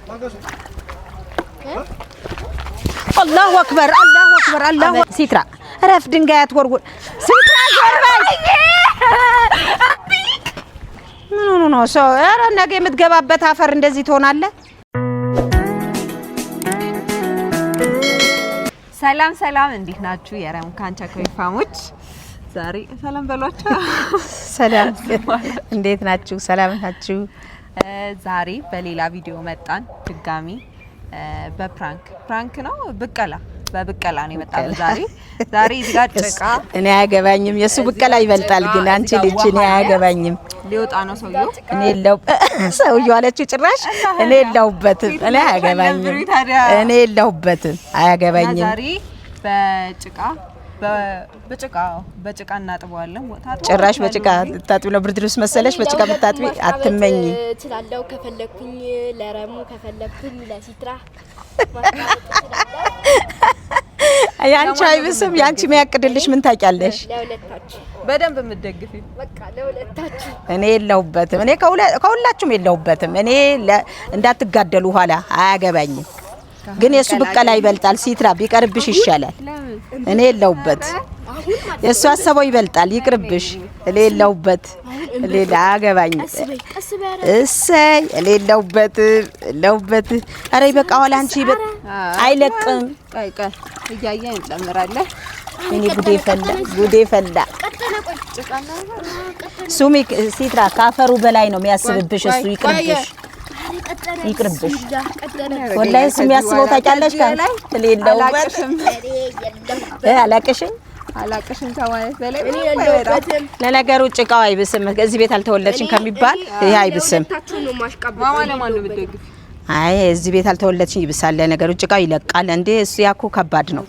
الله أكبر الله أكبر الله سيترا رف دنجات ورور سيترا زرباي نو شو أنا نجي متجابت هافر ندزي تونالله سلام سلام እንዴት ናችሁ የራም ካንቻኮይ ፋሞች ዛሬ ሰላም በሏችሁ ሰላም እንዴት ናችሁ ሰላም ናችሁ ዛሬ በሌላ ቪዲዮ መጣን ድጋሚ በፕራንክ ነው በብቀላ ነው የመጣው ዛሬ ይጋጭ ጭቃ እኔ አያገባኝም የሱ ብቀላ ይበልጣል ግን አንቺ ልጅ እኔ አያገባኝም ሊወጣ ነው ሰውየው አለችው ጭራሽ እኔ የለውበትም እኔ አያገባኝም እኔ የለውበትም አያገባኝም ዛሬ በጭቃ እናጥበዋለን ጭራሽ በጭቃ ታጥቢ ነው ብርድ ልብስ መሰለሽ በጭቃ መታጥቢ አትመኝ ትላለው ከፈለኩኝ ለረሙ ከፈለኩኝ ለሲትራ ያንቺ አይብስም ያንቺ የሚያቅድልሽ ምን ታውቂያለሽ ለሁለታችሁ በደንብ ምትደግፊ በቃ ለሁለታችሁ እኔ የለውበትም እኔ ከሁላችሁም የለውበትም እኔ እንዳትጋደሉ ኋላ አያገባኝም ግን የሱ ብቀላ ይበልጣል ሲትራ ቢቀርብሽ ይሻላል እኔ የለውበት የሱ አሰበው ይበልጣል ይቅርብሽ እኔ የለውበት ሌላ አገባኝ እሰይ እኔ የለውበት አረ ይበቃዋል አንቺ አይለቅም ቀይ እያያ እንጨምራለን እኔ ጉዴ ፈላ ሱሚ ሲትራ ካፈሩ በላይ ነው የሚያስብብሽ እሱ ይቅርብሽ ወላሂ ስም ያስበው ታውቂያለሽ ካለ የለውበት አላቅሽም ከማለት በላይ ለነገሩ ጭቃው አይብስም እዚህ ቤት አልተወለድሽም ከሚባል ይሄ አይብስም ማማ ለማን ነው የምትደግፍ አይ እዚህ ቤት አልተወለድሽም ይብሳል ለነገሩ ጭቃው ይለቃል እንዴ እሱ ያኮ ከባድ ነው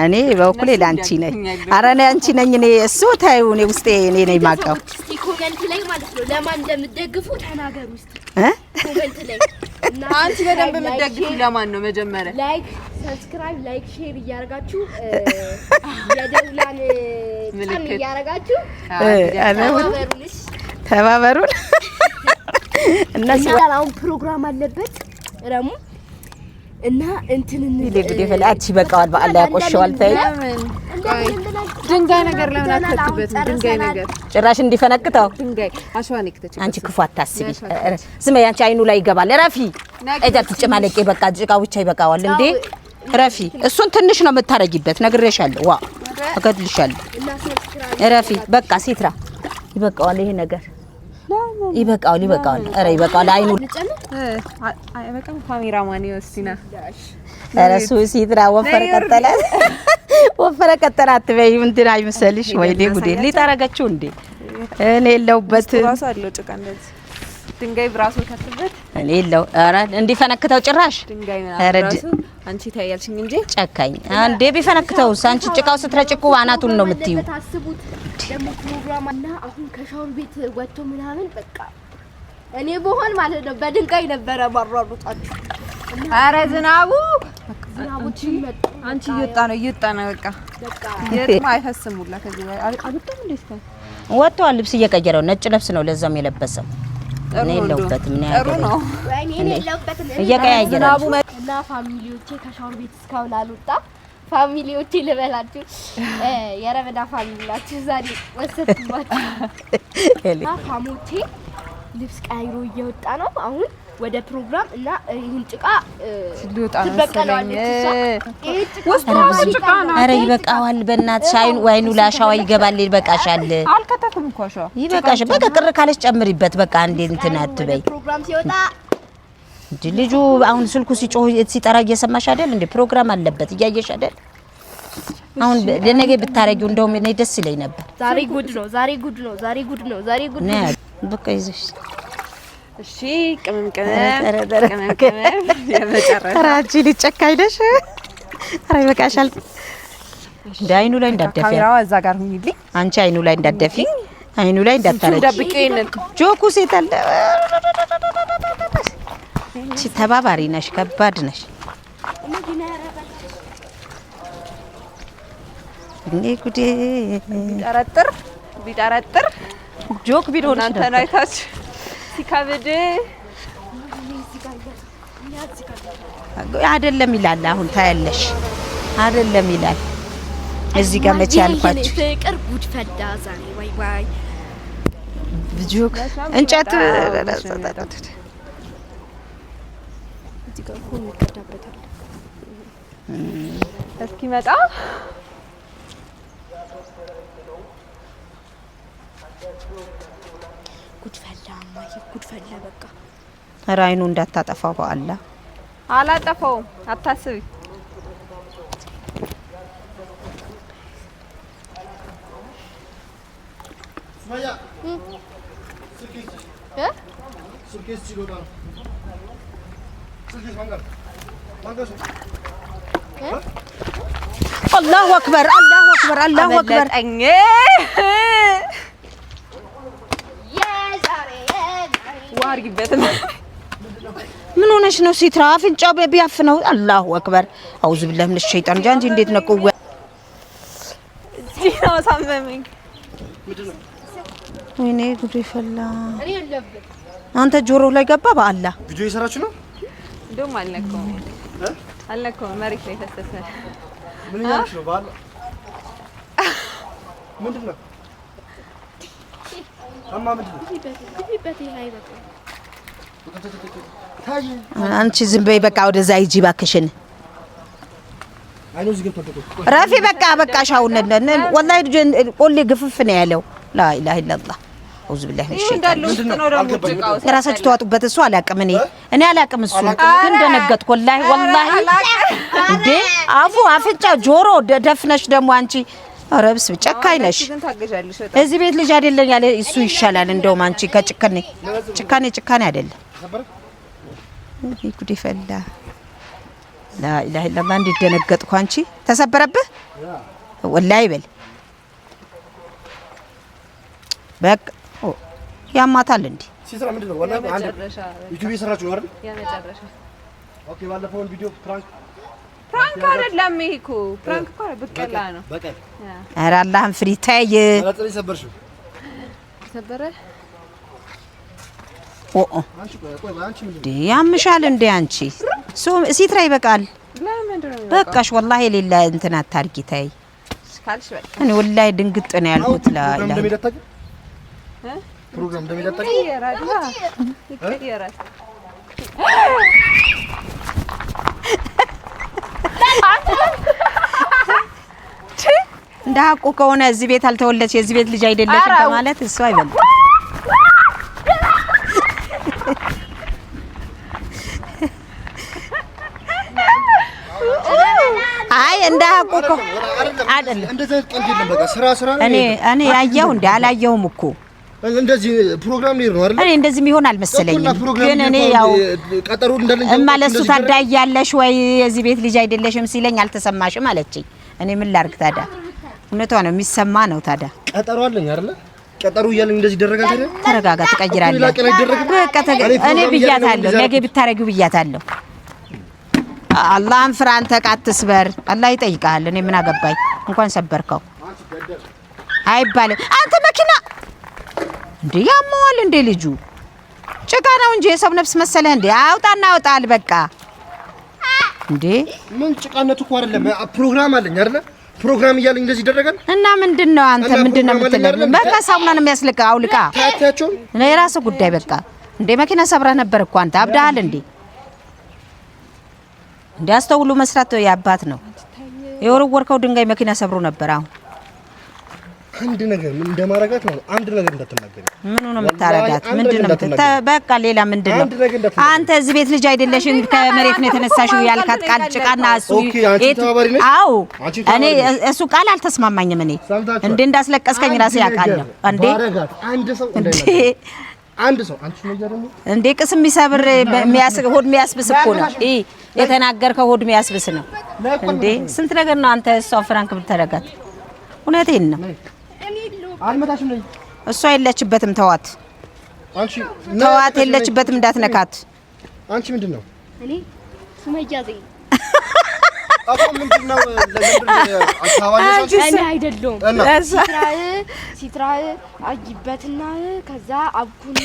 እኔ በኩል ላንቺ ነኝ አረ እኔ አንቺ ነኝ እኔ እሱ ታዩ እኔ ውስጤ እኔ ነኝ ማቀው እስቲ ኮሜንት ላይ ማለት ነው ለማን እንደምትደግፉ ተናገሩ እስቲ ኮሜንት ላይ አንቺ በደንብ የምትደግፊ ለማን ነው መጀመሪያ ላይክ ሰብስክራይብ ላይክ ሼር እያደረጋችሁ የደውላን ጫን እያደረጋችሁ ተባበሩን እነሱ አሁን ፕሮግራም አለበት ረሙ እና እንትንን ይልግዴ ፈላቺ በቃዋል በአላ ያቆሽዋል ታይ ድንጋይ ነገር ለምን አትከትበት ድንጋይ ነገር ጭራሽ እንዲፈነክተው ድንጋይ አሽዋን ይከተች አንቺ ክፉ አታስቢ ዝም ያንቺ አይኑ ላይ ይገባል ረፊ እዛ ትጨማለቂ በቃ ጭቃው ብቻ ይበቃዋል እንዴ ረፊ እሱን ትንሽ ነው የምታረጊበት ነግሬሻለሁ ዋ አገድልሻለሁ ረፊ በቃ ሲትራ ይበቃዋል ይሄ ነገር ይበቃዋል አረ ይበቃዋል አይኑ አይበቃም ካሜራማን ይወስዲና ረሱ ሲትራ ወፈረ ቀጠለ አትበይ እንትን አይመሰልሽ ወይኔ ጉዴ ሊጣረጋችሁ እንዴ እኔ የለውበት ራሱ አለው ጭቃ እንደዚህ ድንጋይ ብራሱ ከተበት እኔ የለው አረ እንዲፈነክተው ጭራሽ ድንጋይ ራሱ አንቺ ታያልሽኝ እንጂ ጨካኝ አንዴ ቢፈነክተውስ አንቺ ጭቃው ስትረጭቁ አናቱን ነው የምትዩ ታስቡት ደግሞ ፕሮግራም እና አሁን ከሻወር ቤት ወጥቶ ምናምን በቃ እኔ በሆን ማለት ነው በድንጋይ ነበረ ማሯሩጣችሁ አረ ዝናቡ አንቺ እየወጣ ነው በቃ የትም አይፈስም ሁላ ከዚህ በላይ አልወጣም እንዴት ነው ወጥቷል ልብስ እየቀየረው ነጭ ልብስ ነው ለዛም የለበሰው እኔ የለውበትም ምን ያደርጋል ነው እኔ የለውበትም እየቀያየረ እና ፋሚሊዎቼ ከሻወር ቤት እስካሁን አልወጣ ፋሚሊዎቼ ልበላችሁ የረመዳ ፋሚሊላችሁ ዛሬ ወሰድኩባችሁ ፋሞቼ ልብስ ቀይሮ እየወጣ ነው አሁን ወደ ፕሮግራም እና ይሄን ጭቃ ሊወጣ ነው ጭቃ ነው አረ ይበቃዋል በእናትሽ አይኑ ላሻዋ ይገባል ይበቃሻል አልከተኩም እኮ ሻው ይበቃሽ በቃ ቅር ካለሽ ጨምሪበት በቃ አንዴ እንትን አትበይ ፕሮግራም ሲወጣ ልጁ አሁን ስልኩ ሲጮህ ሲጠራ እየሰማሽ አይደል እንዴ ፕሮግራም አለበት እያየሽ አይደል አሁን ለነገ ብታረጊው እንደውም እኔ ደስ ይለኝ ነበር ዛሬ ጉድ ነው በቃ ይዘሽ እሺ ቅመም የመጨረሻ ራጂ ሊጨካኝ ነሽ አረ ይበቃሻል ዳይኑ ላይ እንዳደፊ ካሜራዋ እዛ ጋር ሁኚልኝ አንቺ አይኑ ላይ እንዳደፊ አይኑ ላይ እንዳታረጂ ደብቄን ጆኩ ሴታለ እቺ ተባባሪ ነሽ ከባድ ነሽ እኔ ጉዴ ቢጠረጥር ጆክ ቢሆን እናንተ ናይታች ሲካብድ አይደለም ይላል። አሁን ታያለሽ አይደለም ይላል። እዚህ ጋር መቼ ያልኳችሁ ፍቅር ጉድ ፈዳ ዛሬ ወይ ብጆክ እንጨት እዚህ ጋር ሆኖ ይቀዳበታል እስኪመጣ ጉድ ፈላ ማይ ጉድ ፈላ በቃ ራይኑ እንዳታጠፋው በአላህ አላጠፋውም አታስቢ ማያ ስልኬስ ሲጎዳ ስልኬስ ማንጋሽ አላሁ አክበር አላሁ አክበር አላሁ አክበር ዋርጊበት ምን ሆነሽ ነው ሲትራ አፍንጫው ቢያፍ ነው አላሁ አክበር አውዝ ቢላህ ምን ሸይጣን ጃንጂ እንዴት ነው ቆው ዲናው ሳመመኝ ወይኔ ጉድ ይፈላ አንተ ጆሮ ላይ ገባ በአላህ ቪዲዮ እየሰራችሁ ነው እንደውም አልነካውም መሬት ላይ ፈሰሰ ምን ያልሽ ነው ባል ምንድነው አማ ምንድነው አንቺ ዝም በይ በቃ ወደዛ ሂጂ እባክሽን አይኑ እዚህ ገብቶ ተቆ ረፊ በቃ ሻውን ወላሂ ቆሌ ግፍፍ ነው ያለው ላ ኢላሀ ኢላላህ አውዝ ቢላህ ራሳችሁ ተዋጡበት እሱ አላቅም እኔ አላቅም እሱ ግን ደነገጥኩ ወላሂ እንዴ አፍንጫ ጆሮ ደፍነሽ ደግሞ አንቺ አረብስ ጨካኝ ነሽ እዚህ ቤት ልጅ አይደለም ያለ እሱ ይሻላል እንደውም አንቺ ጭካኔ አይደለም ጉድ ይፈላ ላ ኢላሀ ኢላላህ እንዴት ደነገጥኩ አንቺ ተሰበረብህ ወላሂ በል በቃ ያማታል እንዴ ሲሰራ ምንድነው ወላሂ አንድ ዩቲዩብ እየሰራችሁ ነው አይደል የመጨረሻ ኦኬ ባለፈው ቪዲዮ ፕራንክ አይደለም ይሄ እኮ ፕራንክ እኮ በቀላ ነው በቀል ኧረ አላህን ፍሪ ተይ አላጥሪ ሰበርሽው ሰበረ አንቺ ቆይ አንቺ ምንድነው ያምሻል እንዴ አንቺ ሲትራ ይበቃል ለምንድነው በቃሽ ወላሂ የሌላ እንትን አታርጊ ተይ ካልሽ በቃ እኔ ወላሂ ድንግጥ ነው ያልኩት ላ ፕሮግራም እንደሚደጠቅ ይቀየራል እንደ ሀቁ ከሆነ እዚህ ቤት አልተወለድሽ የዚህ ቤት ልጅ አይደለሽም ከማለት እሱ አይበልም አይ እንደ ሀቁ አይደለም እንደዚህ ቀልድ የለም በቃ ስራ እኔ ያየው እንደ አላየውም እኮ እንደዚህ ፕሮግራም ነው አይደል እኔ እንደዚህ ይሆን አልመሰለኝም ግን እኔ ያው ቀጠሮ እንደለኝ ማለሱ ታዳያለሽ ወይ የዚህ ቤት ልጅ አይደለሽም ሲለኝ አልተሰማሽም አለችኝ እኔ ምን ላርግ ታዲያ እውነቷ ነው የሚሰማ ነው ታዲያ ቀጠሮ አለኝ አይደል ቀጠሮ እያለኝ እንደዚህ ይደረጋል ታዲያ ተረጋጋ ትቀይራለህ በቃ እኔ ብያታለሁ ነገ ብታረጊው ብያታለሁ አላህን ፍራ አንተ ቃትስበር አላህ ይጠይቃል እኔ ምን አገባኝ እንኳን ሰበርከው አይባልም አንተ መኪና እንዴ ያማዋል እንዴ ልጁ ጭቃ ነው እንጂ የሰው ነፍስ መሰለህ እንዴ አውጣና አውጣል በቃ እንዴ ምን ጭቃነቱ እኮ አይደለም ፕሮግራም አለኝ አይደል ፕሮግራም እያለኝ እንደዚህ ይደረጋል እና ምንድነው አንተ ምንድነው የምትለው በቃ ሳውና ነው የሚያስልቀው አውልቃ ታያቸው እኔ የራሱ ጉዳይ በቃ እንዴ መኪና ሰብረህ ነበር እኮ አንተ አብዳሃል እንዴ እንዲያስተውሉ መስራት ያባት ነው የወረወርከው ድንጋይ መኪና ሰብሮ ነበር አሁን አንድ ነገር ምን እንደማረጋት ነው አንድ ነገር እንዳትናገሪ ምን ነው የምታረጋት ምንድነው በቃ ሌላ ምንድነው አንተ እዚህ ቤት ልጅ አይደለሽም ከመሬት ነው የተነሳሽው ያልካት ቃል ጭቃና እሱ አዎ እኔ እሱ ቃል አልተስማማኝም እኔ እንዴ እንዳስለቀስከኝ ራሴ ያውቃለሁ እንዴ አንድ ሰው አንቺ ነው ያደረገው እንዴ ቅስም የሚሰብር ሆድ የሚያስብስ እኮ ነው የተናገርከው ሆድ የሚያስብስ ነው እንዴ ስንት ነገር ነው አንተ እሷ ፍራንክ ብታረጋት እውነቴን ነው አልመታሽም ነኝ እሷ የለችበትም ተዋት አንቺ ተዋት የለችበትም እንዳትነካት አንቺ ምንድነው እኔ ሱመያ ዘይ አቆም ምንድነው እኔ አይደለም ሲትራ አጅበትና ከዛ አብኩና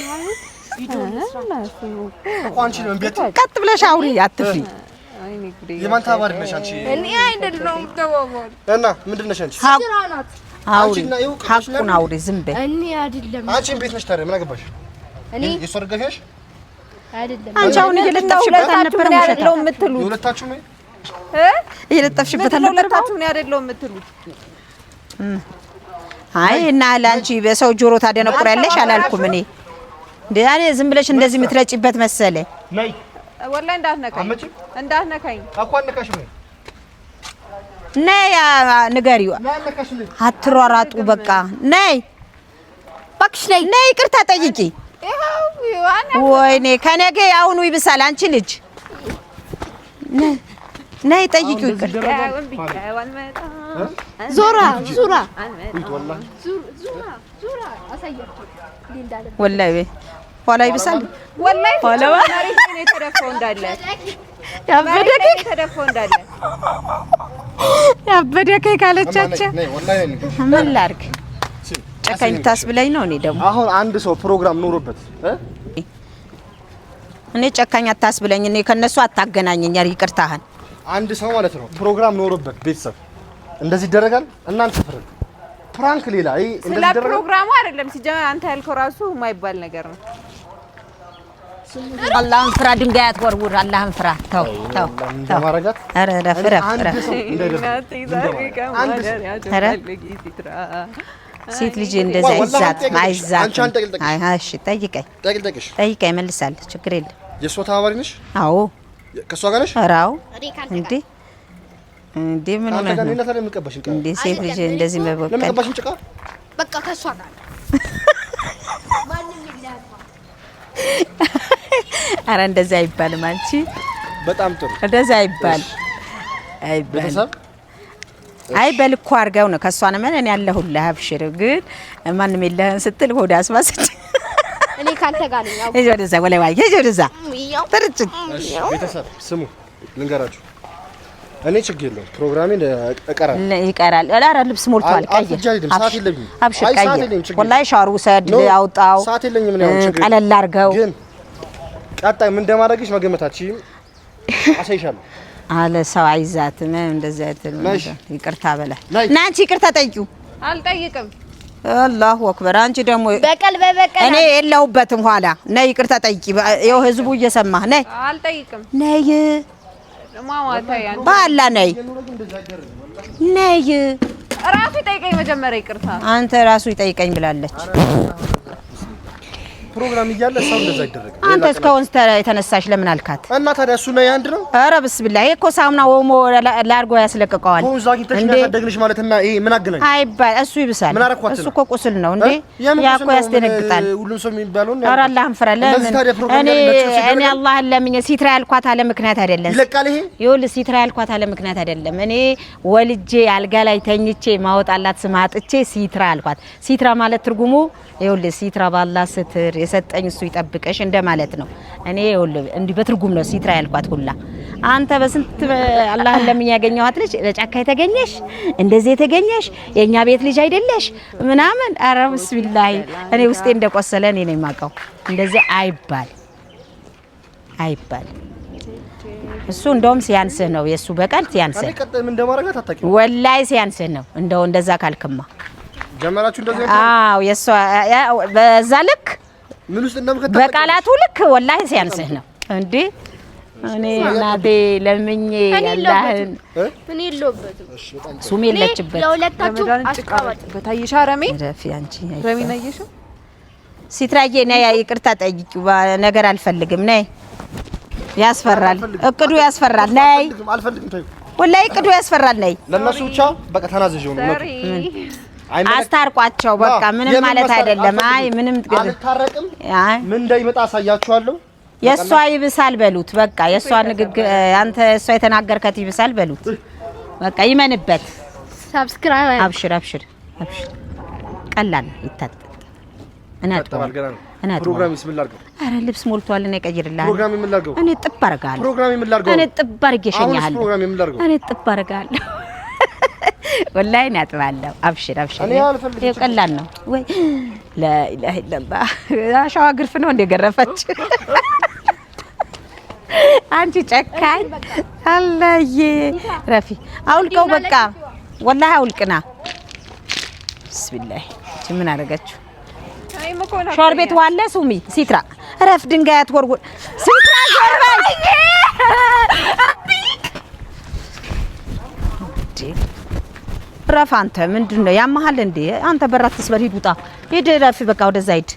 አንቺ ነው ቤት ቀጥ ብለሽ አውሪ አትፍሪ። የማን ታባሪ ነሽ አንቺ? እኔ አይደለሁም ተባባል እና ምንድን ነሽ አንቺ? ስራናት አውሪ ሀቁን አውሪ ዝም በይ። እኔ አይደለም አንቺ ቤት ነሽ ታዲያ ምን አገባሽ? እኔ የእሷ ደጋፊ ነሽ? አይደለም አንቺ አሁን እየለጠፍሽበት አልነበረም አይደለም የምትሉት የሁለታችሁ ነው እየለጠፍሽበት አልነበረም ለሁለታችሁ ነው አይደለም የምትሉት? አይ እና ለአንቺ በሰው ጆሮ ታደነቁሪያለሽ አላልኩም እኔ እንዴ አለ ዝም ብለሽ እንደዚህ የምትረጪበት መሰለ ነይ ወላሂ እንዳትነካኝ አኳነካሽ ነው ነይ ንገሪው አትሯራጡ በቃ ነይ እባክሽ ነይ ይቅርታ ጠይቂ ወይኔ ከነገ አሁኑ ይብሳል አንቺ ልጅ ነይ ጠይቂው ይቅርታ ዞራ አሳያችሁ ወላሂ ኋላ ይብሳል ወላሂ መሬት ላይ ተደፋው እንዳለ ያበደከኝ ካለቻቸው ምን ላድርግ ጨካኝ ታስብለኝ ነው እኔ ደግሞ አሁን አንድ ሰው ፕሮግራም ኖሮበት እኔ ጨካኝ አታስብለኝ እኔ ከነሱ አታገናኘኝ ይቅርታህን አንድ ሰው ማለት ነው ፕሮግራም ኖሮበት ቤተሰብ እንደዚህ ይደረጋል እናንተ ፍረዱ ፕራንክ ሌላ ይሄ እንደዚህ ይደረጋል ፕሮግራሙ አይደለም ሲጀመር አንተ ያልከው ራሱ የማይባል ነገር ነው አላህን ፍራ ድንጋይ አትወርውር አላህን ፍራ ተው ማረጋት አረ ረፍረ ሴት ልጅ እንደዛ አይዛት አይ እሺ ጠይቀኝ መልሳለሁ ችግር የለም የሷ ተባባሪ ነሽ አዎ ከሷ ጋር ነሽ አራው እንዴ ምን ሆነ እንዴ ሴት ልጅ እንደዚህ መበቀል ለምቀባሽም ጭቃ በቃ ከሷ ጋር ማንንም ይላል አረ እንደዛ አይባልም አንቺ በጣም ጥሩ እንደዛ አይባል አይ በልኩ አርጋው ነው ከሷ ነው ምን እኔ ያለሁልህ አብሽር ግን ማንንም የለህን ስትል ሆድ አስባሰች እኔ ካንተ ጋር ነኝ እሺ ወደዛ ወላይ ዋይ እሺ ወደዛ ተርጭ ቤተሰብ ስሙ ልንገራችሁ እኔ ችግር የለውም ፕሮግራሜ ይቀራል አላራ ልብስ ሞልቷል ቀይ አብሽር ቀይ ወላይ ሻሩ ሰድ አውጣው ሰዓት የለኝም ነው ችግር ቀለል አርጋው ግን ቀጣይ ምን እንደማደርግሽ መገመታችሁ አሳይሻለሁ አለ ሰው አይዛትም እንደዛ አይተል ይቅርታ በላ ናንቺ ይቅርታ ጠይቂው አልጠይቅም አላሁ አክበር አንቺ ደግሞ በቀል እኔ የለሁበትም ኋላ ነይ ይቅርታ ጠይቂ ይኸው ህዝቡ እየሰማህ ነይ አልጠይቅም ነይ ማማታ ያን ባላ ነይ ራሱ ይጠይቀኝ መጀመሪያ ይቅርታ አንተ ራሱ ይጠይቀኝ ብላለች ፕሮግራም ይያለ ሰው እንደዛ ይደረግ አንተ እስካሁን የተነሳሽ ለምን አልካት እና ታዲያ እሱ ነው ያንድ ነው ኧረ ብስብላ እኮ ሳሙና ወሞ ላርጎ ያስለቀቀዋል ኮን ዛጊ ተሽና ታደግልሽ ማለትና ይሄ ምን አገናኝ አይባል እሱ ይብሳል እሱ እኮ ቁስል ነው እንዴ ያኮ ያስደነግጣል ሁሉም ሰው የሚባለው ነው ኧረ አላህን ፍራ እኔ አላህን ለምኜ ሲትራ ያልኳት አለ ምክንያት አይደለም ይለቃል ይሄ ይኸውልህ ሲትራ ያልኳት አለ ምክንያት አይደለም እኔ ወልጄ አልጋ ላይ ተኝቼ ማወጣላት ስማጥቼ ሲትራ ያልኳት ሲትራ ማለት ትርጉሙ ይኸውልህ ሲትራ ባላህ ስትር የሰጠኝ እሱ ይጠብቀሽ እንደማለት ነው እኔ ይኸውልህ እንዲህ በትርጉም ነው ሲትራ ያልኳት ሁላ አንተ በስንት አላህን ለምን ያገኘዋት ልጅ ለጫካ የተገኘሽ እንደዚህ የተገኘሽ የኛ ቤት ልጅ አይደለሽ ምናምን ኧረ ቢስሚላህ እኔ ውስጤ እንደቆሰለ እኔ ነኝ የማውቀው እንደዚህ አይባል እሱ እንደውም ሲያንስህ ነው የሱ በቀል ሲያንስህ ምን እንደማረጋት አታውቂም ወላሂ ሲያንስህ ነው እንደው እንደዛ ካልክማ ጀመራችሁ እንደዚህ አዎ የሷ በዛ ልክ ምን ውስጥ እንደምከታ በቃላቱ ልክ ወላሂ ሲያንስህ ነው እንዴ እኔ እናቴ ለምኜ ያላህን እኔ የለሁበትም ሱሜ ለጭበት ለሁለታችሁ አስቀባጭ በታይሻ ረሜ ረፊ አንቺ ረሜ ነይሽ ሲትራዬ ነይ ይቅርታ ጠይቂው ነገር አልፈልግም ነይ ያስፈራል እቅዱ ያስፈራል ነይ አልፈልግም ተይ ወላሂ እቅዱ ያስፈራል ነይ ለነሱ ብቻ በቃ ተናዘዥው ነው አስታርቋቸው በቃ ምንም ማለት አይደለም አይ ምንም አልታረቅም ምን እንዳይመጣ አሳያችኋለሁ የሷ ይብሳል በሉት በቃ የሷ ንግግር አንተ እሷ የተናገርከት ይብሳል በሉት በቃ ይመንበት ሰብስክራይብ አብሽር ቀላል ይታጠጥ ፕሮግራም ይስምላልከው አረ ልብስ ሞልቷል እኔ ቀይርልሃለሁ ፕሮግራም ይምላልከው እኔ ጥብ አርጋለሁ ፕሮግራም ይምላልከው እኔ ጥብ አርጌ ሸኛለሁ ፕሮግራም ይምላልከው እኔ ጥብ አርጋለሁ ወላሂ ነው ያጥባለሁ። አብሽር እኔ አልፈልግም። ይሄ ቀላል ነው ወይ ላኢላሀ ኢላላህ አሻዋ ግርፍ ነው እንደ ገረፈች አንቺ ጨካኝ አላዬ ረፊ አውልቀው በቃ ወላሂ አውልቅና ቢስሚላህ ምን አደረጋችሁ ሻወር ቤት ዋለ ሱሚ ሲትራ ረፍ ድንጋይ አትወርውር ሲትራ ዞርባይ ረፍ አንተ ምንድነው ያመሃል እንዴ አንተ በራት ተስበር ሂድ ውጣ ሂድ ረፍ በቃ ወደዛ ሂድ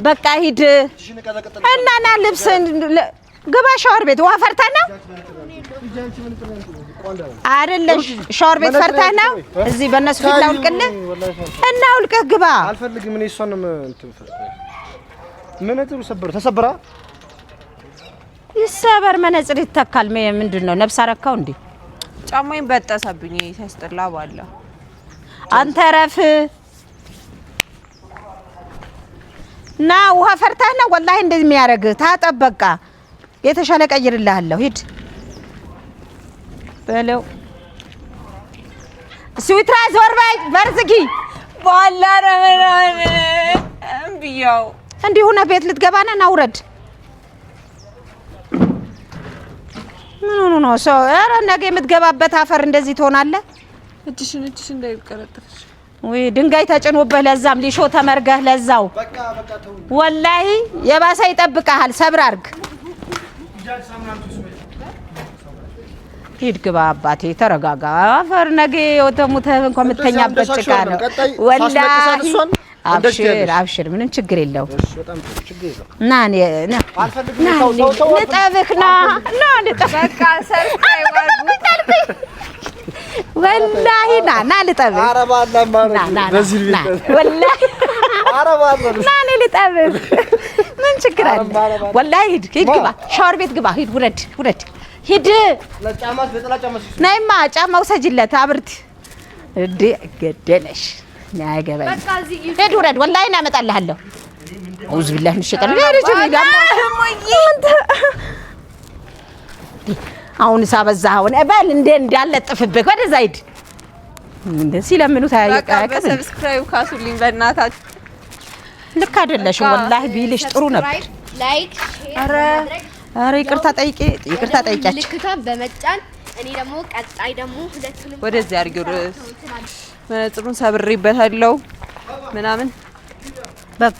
በቃ ሂድ እና ና ልብስ ግባ ሻወር ቤት ውሃ ፈርተህ ነው አይደለም ሻወር ቤት ፈርተህ ነው እዚህ በእነሱ ፊት ላውልቅልህ እና አውልቀህ ግባ አልፈልግም እኔ እሷንም እንትን መነጽሩ ተሰበራ ይሰበር መነጽር ይተካል ምንድነው ነፍስ አረካው እንዴ ጫማዬን በጠሰብኝ ሲያስጠላ ባለ አንተ ረፍ ና ውሃ ፈርተህ ነው ወላሂ እንደዚህ የሚያረግ ታጠብ በቃ የተሻለ ቀይርልሃለሁ ሂድ በለው ስዊትራ ዞር በይ በርዝጊ ባላ ረመራን እንብያው እንዲሁና ቤት ልትገባና ና ውረድ ምን ሆኖ ነው ሰው ኧረ ነገ የምትገባበት አፈር እንደዚህ ትሆናለህ እጅሽን እንዳይቀረጥፍሽ ወይ ድንጋይ ተጭኖብህ ለዛም ሊሾ ተመርገህ ለዛው በቃ ተው ወላሂ የባሰ ይጠብቅሃል ሰብር አድርግ ሂድ ግባ አባቴ ተረጋጋ አፈር ነገ ወተሙተ እንኳን የምትተኛበት ጭቃ ነው ወላሂ አብሽር ምንም ችግር የለውም እሺ በጣም ችግር የለውም ና ና አልፈልግም ተው ልጠብህ ና ልጠብህ በቃ ሰብስክራይብ አድርጉ ወላሂ ና ልጠብህ አረባላ ማለት በዚህ ቤት ወላሂ አረባላ ና ልጠብህ ምን ችግር አለ ወላሂ ሂድ ግባ ሻወር ቤት ግባ ሂድ ውረድ ሂድ ለጫማስ ለጫማስ ነይማ ጫማው ሰጅለት አብርት እንዴ ገደለሽ ያገባኝ በቃ እዚህ ሂድ ውረድ ወላሂ እናመጣልሃለሁ አውዝ ቢላህ ንሽጠን ያረጀ አሁን ሳበዛውን እበል እንደ እንዳለጥፍብህ ወደዛ ሂድ እንደዚህ ለምኑ ታያቀቀ ሰብስክራይብ ካሱልኝ በእናታችሁ ልክ አይደለሽ ወላሂ ቢልሽ ጥሩ ነበር ላይክ ኧረ ይቅርታ ጠይቂያቸው ልክቷን በመጫን እኔ ደግሞ ቀጣይ ደግሞ ሁለቱንም ወደዚህ አድርጊው መነጽሩን ሰብሬበታለሁ ምናምን በቃ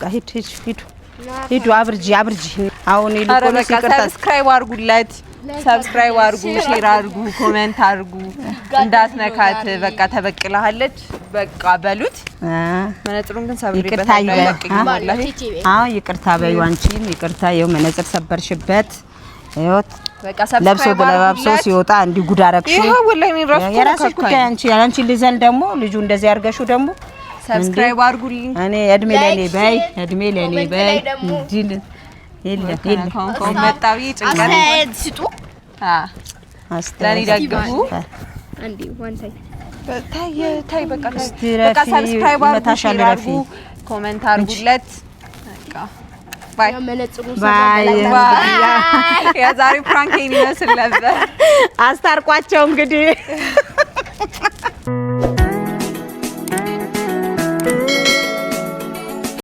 ሂዱ አብርጂ አሁን ይልቁንስ ይቅርታ ሰብስክራይብ አድርጉለት ሰብስክራይብ አድርጉ ሼር አድርጉ ኮሜንት አድርጉ እንዳትነካት በቃ ተበቅላለች በቃ በሉት መነጽሩን ግን ሰብሬበታለሁ ይቅርታ በይው አንቺም ይቅርታ ይኸው መነጽር ሰበርሽበት ይኸውት በቃ ለብሶ ለባብሶ ሲወጣ እንዲህ ጉድ አረግሽው ይሄ ወላሂ ነው ራሱ የራስሽ ጉዳይ አንቺ ልዘን ደግሞ ልጁ እንደዚህ አርገሽው ደግሞ ሰብስክራይብ አድርጉልኝ እኔ እድሜ ለኔ በይ እንዲል የለም ኮሜንታዊ ጭንቀት ስጡ ለኔ ደግፉ አንዲ ዋን ሳይድ ታይ በቃ ሰብስክራይብ አድርጉ ኮሜንት አድርጉለት በቃ ባይ የዛሬ ፕራንክ ይመስል ነበር አስታርቋቸው እንግዲህ